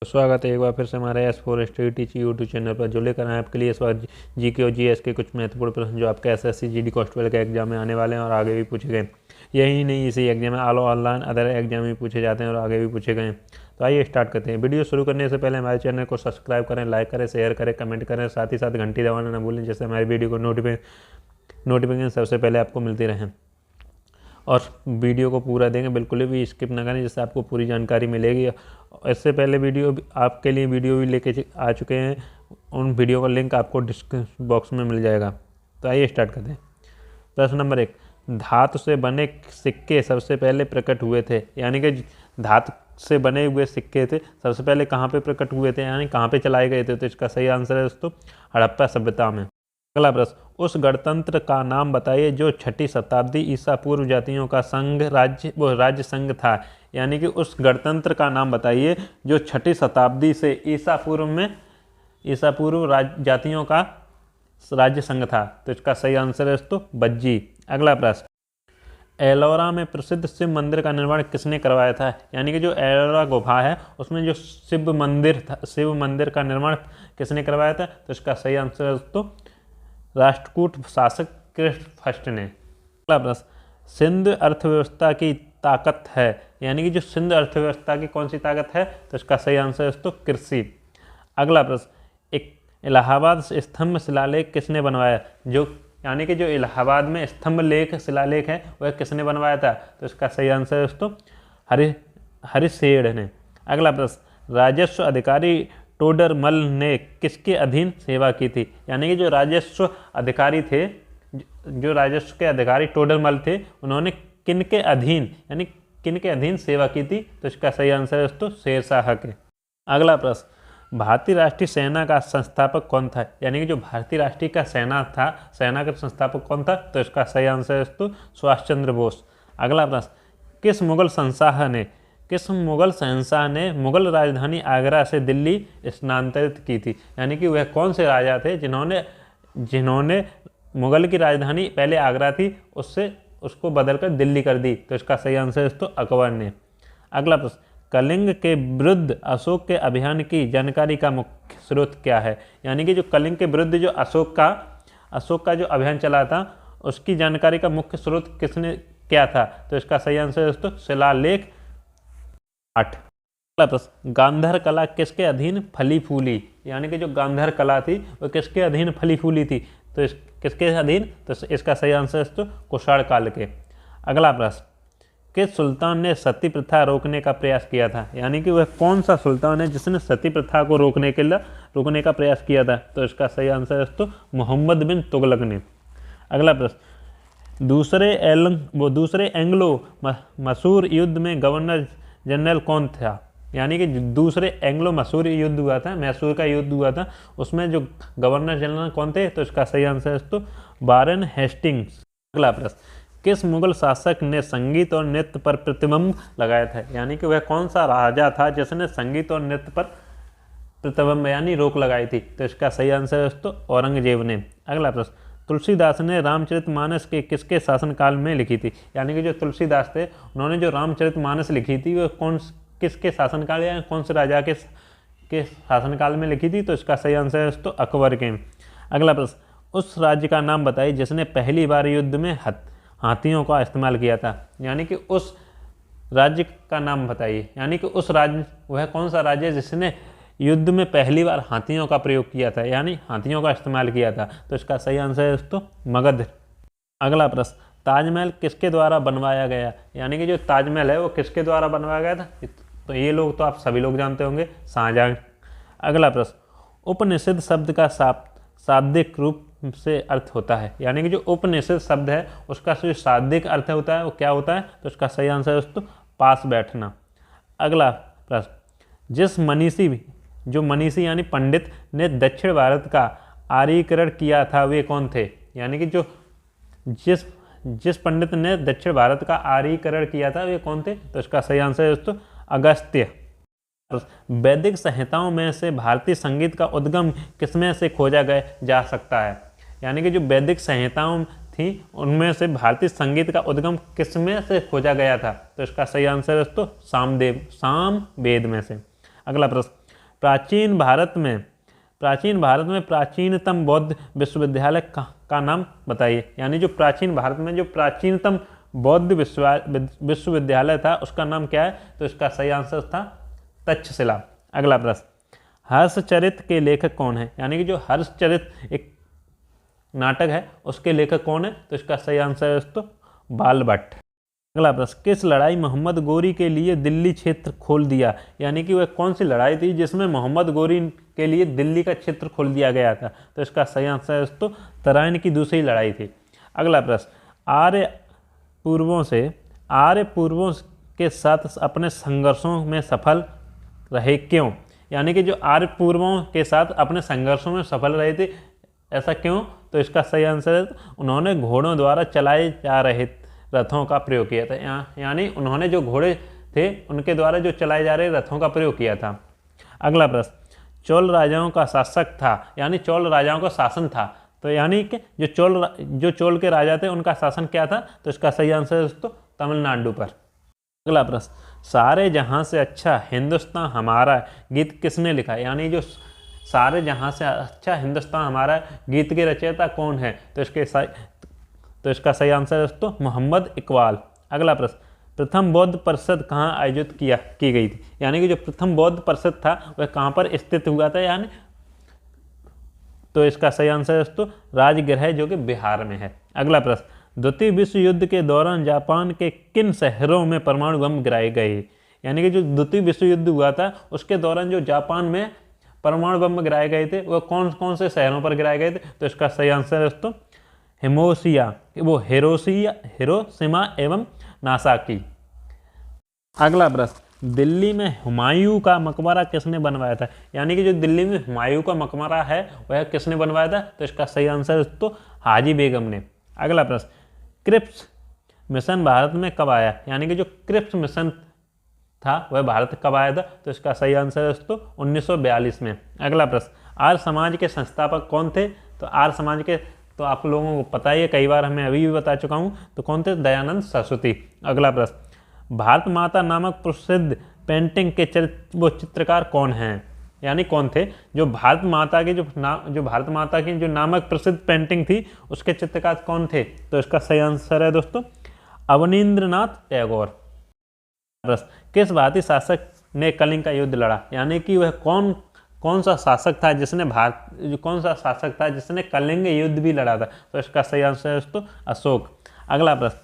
तो स्वागत है एक बार फिर से हमारे S4 study teaching YouTube channel पर, जो लेकर आए आपके लिए इस बार जीके और जीएस के कुछ महत्वपूर्ण प्रश्न जो आपके एसएससी जीडी कांस्टेबल के एग्जाम में आने वाले हैं और आगे भी पूछे गए। यही नहीं, इसी एग्जाम में ऑनलाइन अदर एग्जाम भी पूछे जाते हैं और आगे भी पूछे गए। तो आइए स्टार्ट करते हैं। वीडियो शुरू करने से पहले हमारे चैनल को सब्सक्राइब करें, लाइक करें, शेयर करें, कमेंट करें, साथ ही साथ घंटी दबाना ना भूलें, जिससे हमारी वीडियो को नोटिफिकेशन सबसे पहले आपको मिलती रहें। और वीडियो को पूरा देंगे, बिल्कुल भी स्किप ना करें, जिससे आपको पूरी जानकारी मिलेगी। इससे पहले वीडियो आपके लिए वीडियो भी लेके आ चुके हैं, उन वीडियो का लिंक आपको डिस्क्रिप्शन बॉक्स में मिल जाएगा। तो आइए स्टार्ट करते हैं। प्रश्न नंबर 1, धातु से बने सिक्के सबसे पहले प्रकट हुए थे, यानी कि धातु से बने हुए सिक्के थे सबसे पहले कहाँ पे प्रकट हुए थे, यानी कहाँ पे चलाए गए थे। तो इसका सही आंसर है दोस्तों हड़प्पा सभ्यता में। अगला प्रश्न, उस गणतंत्र का नाम बताइए जो 6ठी शताब्दी ईसा पूर्व जातियों का संघ राज्य संघ था, यानी कि उस गणतंत्र का नाम बताइए जो 6ठी शताब्दी से ईसा पूर्व जातियों का राज्य संघ था। तो इसका सही आंसर है दोस्तों बज्जी। अगला प्रश्न, एलोरा में प्रसिद्ध शिव मंदिर का निर्माण किसने करवाया था, यानी कि जो एलोरा गुफा है उसमें जो शिव मंदिर का निर्माण किसने करवाया था। तो इसका सही आंसर है दोस्तों राष्ट्रकूट शासक कृष्ण फर्स्ट ने। अगला प्रश्न, सिंध अर्थव्यवस्था की ताकत है, यानी कि जो सिंध अर्थव्यवस्था की कौन सी ताकत है। तो इसका सही आंसर है दोस्तों कृषि। अगला प्रश्न, एक इलाहाबाद स्तंभ शिलालेख किसने बनवाया, जो यानी कि जो इलाहाबाद में स्तंभ लेख शिलालेख है वह किसने बनवाया था। तो इसका सही आंसर है दोस्तों हरिशेठ ने। अगला प्रश्न, राजस्व अधिकारी टोडरमल ने किसके अधीन सेवा की थी, यानी कि जो राजस्व अधिकारी थे, जो राजस्व के अधिकारी टोडरमल थे, उन्होंने किनके अधीन सेवा की थी। तो इसका सही आंसर है दोस्तों शेरशाह के। अगला प्रश्न, भारतीय राष्ट्रीय सेना का संस्थापक कौन था, यानी कि जो भारतीय राष्ट्रीय का सेना का संस्थापक कौन था। तो इसका सही आंसर है दोस्तों सुभाष चंद्र बोस। अगला प्रश्न, किस मुगल शहंशाह ने मुगल राजधानी आगरा से दिल्ली स्थानांतरित की थी, यानी कि वह कौन से राजा थे जिन्होंने मुगल की राजधानी पहले आगरा थी उसको बदलकर दिल्ली कर दी। तो इसका सही आंसर है दोस्तों अकबर ने। अगला प्रश्न, कलिंग के विरुद्ध अशोक के अभियान की जानकारी का मुख्य स्रोत क्या है, यानी कि जो कलिंग के विरुद्ध जो अशोक का जो अभियान चला था उसकी जानकारी का मुख्य स्रोत क्या था। तो इसका सही आंसर है दोस्तों शिलालेख 8। अगला प्रश्न, गांधार कला किसके अधीन फली फूली, यानी कि जो गांधार कला थी वो किसके अधीन फली फूली थी। तो किसके अधीन। तो इसका सही आंसर है दोस्तों कुषाण काल के। अगला प्रश्न, किस सुल्तान ने सती प्रथा रोकने का प्रयास किया था, यानी कि वह कौन सा सुल्तान है जिसने सती प्रथा को रोकने का प्रयास किया था। तो इसका सही आंसर है दोस्तों मोहम्मद बिन तुगलक ने। अगला प्रश्न, दूसरे एंग्लो मसूर युद्ध में गवर्नर जनरल कौन था, यानी कि दूसरे एंग्लो मसूर युद्ध हुआ था, मैसूर का युद्ध हुआ था, उसमें जो गवर्नर जनरल कौन थे। तो इसका सही आंसर है दोस्तों वारेन हेस्टिंग्स। अगला प्रश्न, किस मुगल शासक ने संगीत और नृत्य पर प्रतिबंध लगाया था, यानी कि वह कौन सा राजा था जिसने संगीत और नृत्य पर प्रतिबंध यानी रोक लगाई थी। तो इसका सही आंसर है दोस्तों औरंगजेब ने। अगला प्रश्न, तुलसीदास ने रामचरितमानस के किसके शासनकाल में लिखी थी, यानी कि जो तुलसीदास थे उन्होंने जो रामचरितमानस लिखी थी वो किसके शासनकाल या कौन से राजा के शासनकाल में लिखी थी। तो इसका सही आंसर है दोस्तों अकबर के। अगला प्रश्न, उस राज्य का नाम बताइए जिसने पहली बार युद्ध में हाथियों का इस्तेमाल किया था, यानी कि उस राज्य का नाम बताइए, यानी कि वह कौन सा राज्य जिसने युद्ध में पहली बार हाथियों का प्रयोग किया था, यानी हाथियों का इस्तेमाल किया था। तो इसका सही आंसर है दोस्तों मगध। अगला प्रश्न, ताजमहल किसके द्वारा बनवाया गया, यानी कि जो ताजमहल है वो किसके द्वारा बनवाया गया था। तो ये लोग तो आप सभी लोग जानते होंगे, शाहजहां। अगला प्रश्न, उपनिषद शब्द का शाब्दिक रूप से अर्थ होता है, यानी कि जो उपनिषद शब्द है उसका जो शाब्दिक अर्थ होता है वो क्या होता है। तो इसका सही आंसर है दोस्तों पास बैठना। अगला प्रश्न, जो मनीषी यानी पंडित ने दक्षिण भारत का आर्यीकरण किया था वे कौन थे, यानी कि जिस पंडित ने दक्षिण भारत का आर्यीकरण किया था वे कौन थे। तो इसका सही आंसर है दोस्तों अगस्त्य। वैदिक संहिताओं में से भारतीय संगीत का उद्गम किसमें से खोजा जा सकता है, यानी कि जो वैदिक संहिताओं थी उनमें से भारतीय संगीत का उद्गम किसमें से खोजा गया था। तो इसका सही आंसर है दोस्तों सामवेद में से। अगला प्रश्न, प्राचीन भारत में प्राचीनतम बौद्ध विश्वविद्यालय का नाम बताइए। यानी जो प्राचीन भारत में जो प्राचीनतम बौद्ध विश्वविद्यालय था उसका नाम क्या है? तो इसका सही आंसर था तक्षशिला। अगला प्रश्न, हर्षचरित के लेखक कौन है? यानी कि जो हर्षचरित एक नाटक है उसके लेखक कौन है? तो इसका सही आंसर है दोस्तों बाल भट्ट। अगला प्रश्न, किस लड़ाई मोहम्मद गोरी के लिए दिल्ली क्षेत्र खोल दिया? यानी कि वह कौन सी लड़ाई थी जिसमें मोहम्मद गोरी के लिए दिल्ली का क्षेत्र खोल दिया गया था? तो इसका सही आंसर है दोस्तों तराइन की दूसरी लड़ाई थी। अगला प्रश्न, आर्य पूर्वों के साथ अपने संघर्षों में सफल रहे क्यों? यानी कि जो आर्य पूर्वों के साथ अपने संघर्षों में सफल रहे थे, ऐसा क्यों? तो इसका सही आंसर है उन्होंने घोड़ों द्वारा चलाए जा रहे रथों का प्रयोग किया था। यानी उन्होंने जो घोड़े थे उनके द्वारा जो चलाए जा रहे रथों का प्रयोग किया था। अगला प्रश्न, चोल राजाओं का शासक था, यानी चोल राजाओं का शासन था, तो यानी कि जो चोल के राजा थे उनका शासन क्या था? तो इसका सही आंसर है दोस्तों तमिलनाडु पर। अगला प्रश्न, सारे जहां से अच्छा हिंदुस्तान हमारा गीत किसने लिखा? यानी जो सारे जहां से अच्छा हिंदुस्तान हमारा गीत के रचयिता कौन है? तो इसका सही आंसर है दोस्तों मोहम्मद इकबाल। अगला प्रश्न, प्रथम बौद्ध परिषद कहाँ आयोजित की गई थी? यानी कि जो प्रथम बौद्ध परिषद था वह कहाँ पर स्थित हुआ था? यानी तो इसका सही आंसर है दोस्तों राजगृह जो कि बिहार में है। अगला प्रश्न, द्वितीय विश्व युद्ध के दौरान जापान के किन शहरों में परमाणु बम गिराए गए? यानी कि जो द्वितीय विश्व युद्ध हुआ था उसके दौरान जो जापान में परमाणु बम गिराए गए थे वह कौन कौन से शहरों पर गिराए गए थे? तो इसका सही आंसर है दोस्तों हिरोशिमा एवं नासाकी। अगला प्रश्न, दिल्ली में हुमायूं का मकबरा किसने बनवाया था? यानी कि जो दिल्ली में हुमायूं का मकबरा है वह किसने बनवाया था? तो इसका सही आंसर है दोस्तों हाजी बेगम ने। अगला प्रश्न, क्रिप्स मिशन भारत में कब आया? यानी कि जो क्रिप्स मिशन था वह भारत कब आया था? तो इसका सही आंसर है दोस्तों 1942 में। अगला प्रश्न, आर्य समाज के संस्थापक कौन थे? तो आर्य समाज के तो आप लोगों को पता ही है, कई बार हमें अभी भी बता चुका हूँ, तो कौन थे? दयानंद सरस्वती। अगला प्रश्न, भारत माता नामक प्रसिद्ध पेंटिंग के चित्रकार कौन हैं? यानी कौन थे? जो भारत माता की जो नामक प्रसिद्ध पेंटिंग थी उसके चित्रकार कौन थे? तो इसका सही आंसर है दोस्तों अवनींद्रनाथ टैगोर। प्रश्न, किस भारतीय शासक ने कलिंग का युद्ध लड़ा? यानी कि वह कौन सा शासक था जिसने कलिंग युद्ध भी लड़ा था? तो इसका सही आंसर है दोस्तों अशोक। अगला प्रश्न,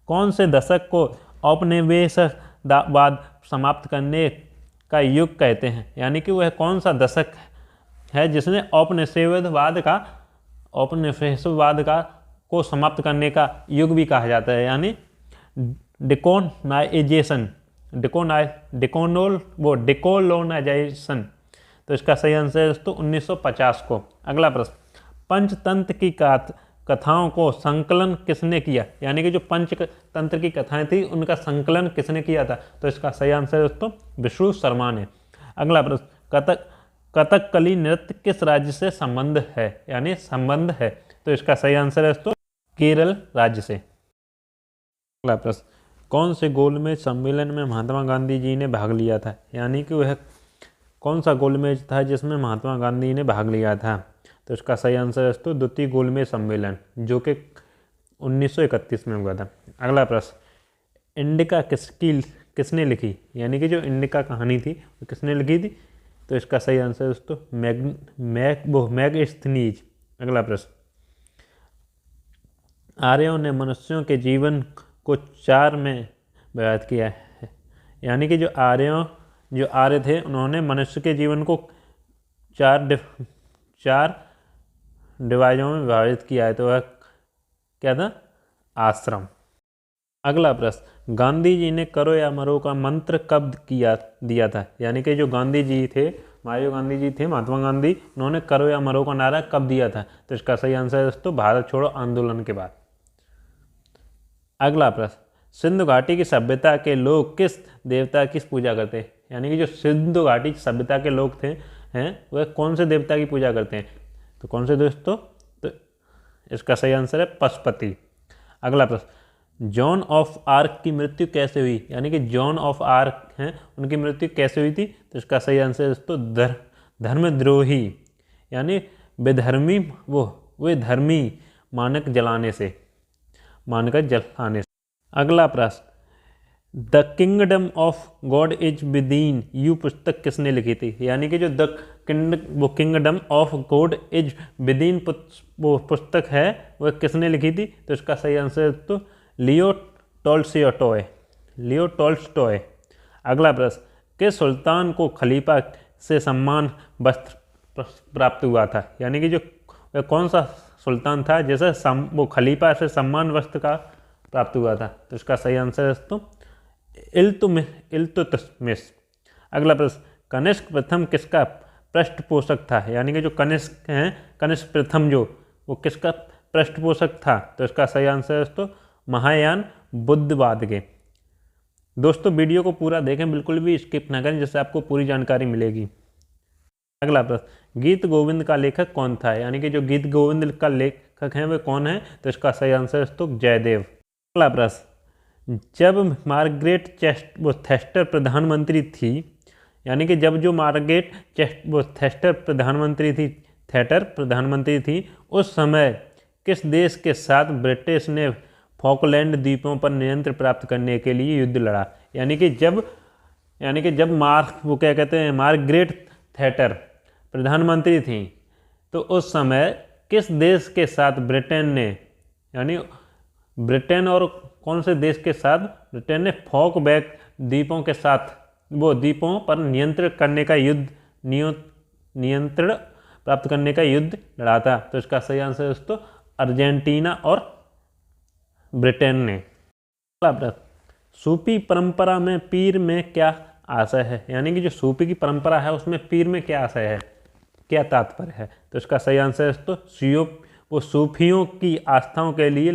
कौन से दशक को औपनिवेशवाद समाप्त करने का युग कहते हैं? यानी कि वह कौन सा दशक है जिसने औपनिवेशवाद का को समाप्त करने का युग भी कहा जाता है? यानी डिकोलोनाइजेशन। तो इसका सही आंसर है दोस्तों 1950 को। अगला प्रश्न, पंचतंत्र की कथाओं को संकलन किसने किया? यानी कि जो पंचतंत्र की कथाएं थी उनका संकलन किसने किया था? तो इसका सही आंसर है दोस्तों विष्णु शर्मा ने। अगला प्रश्न, कथकली नृत्य किस राज्य से संबंध है? तो इसका सही आंसर है दोस्तों केरल राज्य से। अगला प्रश्न, कौन से गोलमेज सम्मेलन में महात्मा गांधी जी ने भाग लिया था? यानी कि वह कौन सा गोलमेज था जिसमें महात्मा गांधी ने भाग लिया था? तो इसका सही आंसर है दोस्तों द्वितीय गोलमेज सम्मेलन जो कि 1931 में हुआ था। अगला प्रश्न, इंडिका किसने लिखी? यानी कि जो इंडिका कहानी थी वो किसने लिखी थी? तो इसका सही आंसर है दोस्तों मैगस्थनीज। अगला प्रश्न, आर्यों ने मनुष्यों के जीवन को 4 में विभाजित किया है। यानी कि जो आर्य थे उन्होंने मनुष्य के जीवन को 4 डिवाइजों में विभाजित किया है। तो वह क्या था? आश्रम। अगला प्रश्न, गांधी जी ने करो या मरो का मंत्र कब दिया था? यानी कि जो गांधी जी थे महात्मा गांधी, उन्होंने करो या मरो का नारा कब दिया था? तो इसका सही आंसर है दोस्तों भारत छोड़ो आंदोलन के बाद। अगला प्रश्न, सिंधु घाटी की सभ्यता के लोग किस देवता की पूजा करते हैं? यानी कि जो सिंधु घाटी सभ्यता के लोग वह कौन से देवता की पूजा करते हैं? तो कौन से दोस्तों? तो इसका सही आंसर है पशुपति। अगला प्रश्न, जॉन ऑफ आर्क की मृत्यु कैसे हुई, यानी कि जॉन ऑफ आर्क हैं उनकी मृत्यु कैसे हुई थी, तो इसका सही आंसर है दोस्तों धर्मद्रोही यानी बेधर्मी वे धर्मी मानक जलाने से। अगला प्रश्न, the kingdom of God is within you पुस्तक किसने लिखी थी, यानी कि जो kingdom of God is within वो पुस्तक है वह किसने लिखी थी, तो इसका सही आंसर तो लियो टॉल्स्टॉय। अगला प्रश्न, किस सुल्तान को खलीफा से सम्मान वस्त्र प्राप्त हुआ था, यानी कि जो वह कौन सा सुल्तान था जैसे वो खलीफा से सम्मान वस्त्र का प्राप्त हुआ था, तो इसका सही आंसर है तो इल्तुतमिश। अगला प्रश्न, कनिष्क प्रथम किसका पृष्ठपोषक था, यानी कि जो कनिष्क हैं कनिष्क प्रथम जो वो किसका पृष्ठपोषक था, तो इसका सही आंसर है तो महायान बुद्धवाद के। दोस्तों वीडियो को पूरा देखें, बिल्कुल भी स्किप ना करें, जिससे आपको पूरी जानकारी मिलेगी। अगला प्रश्न, गीत गोविंद का लेखक कौन था, यानी कि जो गीत गोविंद का लेखक हैं वे कौन है, तो इसका सही आंसर है तो जयदेव। अगला प्रश्न, जब मार्गरेट थेस्टर प्रधानमंत्री थी, यानी कि जब जो मार्गरेट थेस्टर प्रधानमंत्री थी उस समय किस देश के साथ ब्रिटिश ने फॉकलैंड द्वीपों पर नियंत्रण प्राप्त करने के लिए युद्ध लड़ा, यानी कि जब मार्गरेट थेस्टर प्रधानमंत्री थी तो उस समय किस देश के साथ ब्रिटेन ने, यानी ब्रिटेन और कौन से देश के साथ ब्रिटेन ने फॉकलैंड द्वीपों के साथ वो द्वीपों पर नियंत्रण प्राप्त करने का युद्ध लड़ा था, तो इसका सही आंसर है दोस्तों अर्जेंटीना और ब्रिटेन ने। सूफी परंपरा में पीर में क्या आशय है, यानी कि जो सूफी की परंपरा है उसमें पीर में क्या आशय है, क्या तात्पर्य है, तो इसका सही आंसर है तो वो सूफियों की आस्थाओं के लिए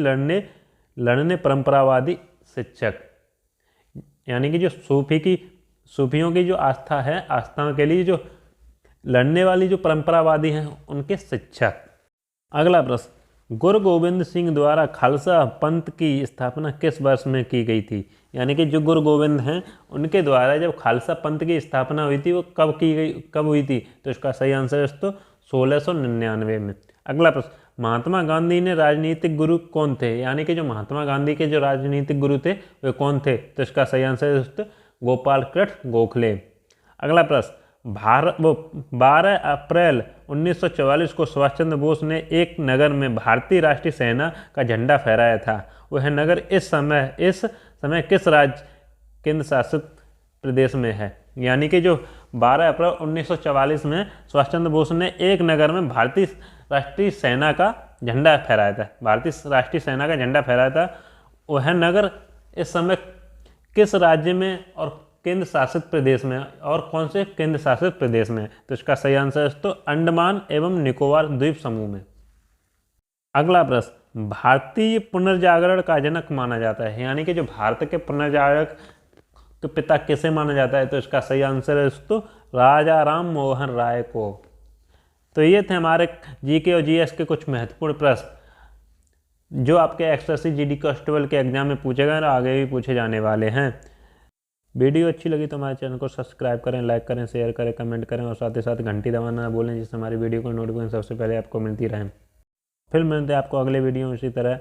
लड़ने परंपरावादी शिक्षक, यानी कि जो सूफियों की जो आस्था है आस्थाओं के लिए जो लड़ने वाली जो परंपरावादी हैं उनके शिक्षक। अगला प्रश्न, गुरु गोविंद सिंह द्वारा खालसा पंथ की स्थापना किस वर्ष में की गई थी, यानी कि जो गुरु गोविंद हैं उनके द्वारा जब खालसा पंथ की स्थापना हुई थी वो कब हुई थी, तो इसका सही आंसर है तो 1699 में। अगला प्रश्न, महात्मा गांधी ने राजनीतिक गुरु कौन थे, यानी कि जो महात्मा गांधी के जो राजनीतिक गुरु थे वे कौन थे, तो इसका सही आंसर है दोस्तों गोपाल कृष्ण गोखले। अगला प्रश्न, 12 अप्रैल 1944 को सुभाष चंद्र बोस ने एक नगर में भारतीय राष्ट्रीय सेना का झंडा फहराया था, वह नगर इस समय किस राज्य केंद्र शासित प्रदेश में है, यानी कि जो 12 अप्रैल 1944 में सुभाष चंद्र बोस ने एक नगर में भारतीय राष्ट्रीय सेना का झंडा फहराया था, वह नगर इस समय किस राज्य में और केंद्र शासित प्रदेश में और कौन से केंद्र शासित प्रदेश में, तो इसका सही आंसर है तो अंडमान एवं निकोबार द्वीप समूह में। अगला प्रश्न, भारतीय पुनर्जागरण का जनक माना जाता है, यानी कि जो भारत के पुनर्जागरण के पिता किसे माना जाता है, तो इसका सही आंसर है तो राजा राम मोहन राय को। तो ये थे हमारे जीके और जीएस के कुछ महत्वपूर्ण प्रश्न जो आपके एसएससी जीडी कांस्टेबल के एग्जाम में पूछे गए और आगे भी पूछे जाने वाले हैं। वीडियो अच्छी लगी तो हमारे चैनल को सब्सक्राइब करें, लाइक करें, शेयर करें, कमेंट करें और साथ ही साथ घंटी दबाना ना भूलें, जिससे हमारी वीडियो को नोटिफिकेशन सबसे पहले आपको मिलती रहे। फिर मिलते हैं आपको अगले वीडियो में इसी तरह।